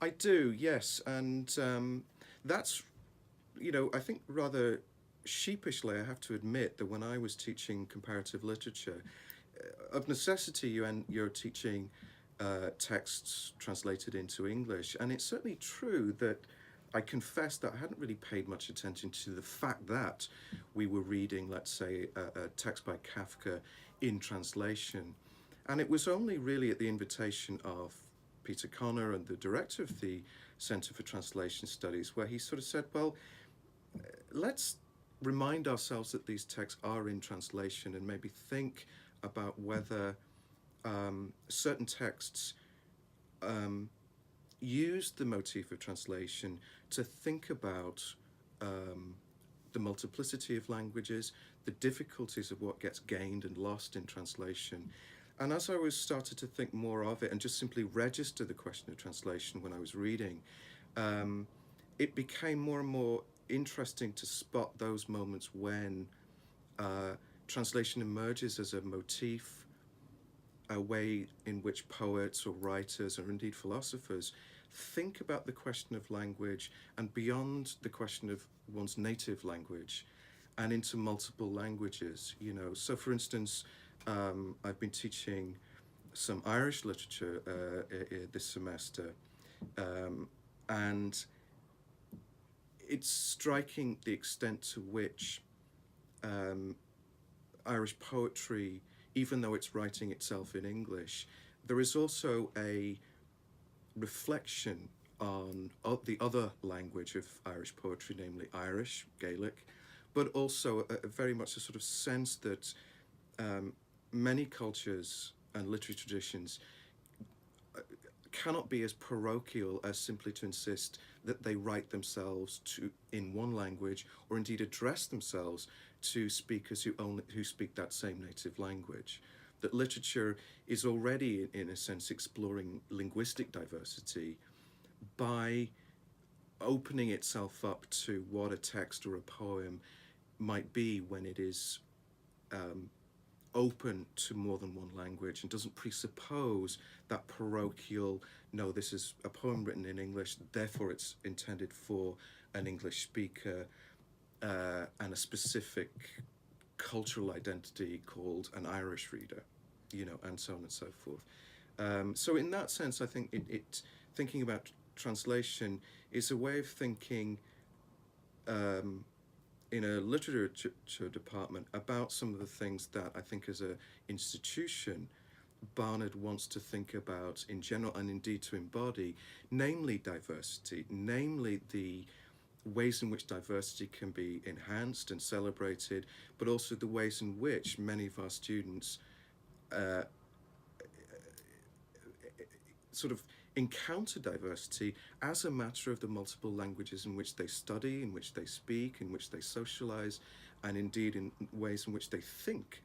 I do, yes, and that's, I think rather sheepishly, I have to admit that when I was teaching comparative literature, of necessity, you're teaching texts translated into English, and it's certainly true that I confess that I hadn't really paid much attention to the fact that we were reading, let's say, a text by Kafka in translation, and it was only really at the invitation of Peter Connor and the director of the Centre for Translation Studies, where he sort of said, well, let's remind ourselves that these texts are in translation and maybe think about whether certain texts um, use the motif of translation to think about um, the multiplicity of languages, the difficulties of what gets gained and lost in translation. And as I was started to think more of it and just simply register the question of translation when I was reading, um, it became more and more interesting to spot those moments when uh, translation emerges as a motif, a way in which poets or writers or indeed philosophers think about the question of language and beyond the question of one's native language and into multiple languages. So for instance, I've been teaching some Irish literature this semester, um, and it's striking the extent to which um, Irish poetry, even though it's writing itself in English, there is also a reflection on the other language of Irish poetry, namely Irish, Gaelic, but also a very much a sort of sense that um, many cultures and literary traditions cannot be as parochial as simply to insist that they write themselves to in one language or indeed address themselves to speakers who speak that same native language. That literature is already, in a sense, exploring linguistic diversity by opening itself up to what a text or a poem might be when it is um, open to more than one language and doesn't presuppose that parochial, no, this is a poem written in English, therefore it's intended for an English speaker and a specific cultural identity called an Irish reader, and so on and so forth. So in that sense, I think thinking about translation is a way of thinking um, in a literature department about some of the things that I think as an institution Barnard wants to think about in general and indeed to embody, namely diversity, namely the ways in which diversity can be enhanced and celebrated, but also the ways in which many of our students uh, sort of encounter diversity as a matter of the multiple languages in which they study, in which they speak, in which they socialize, and indeed in ways in which they think.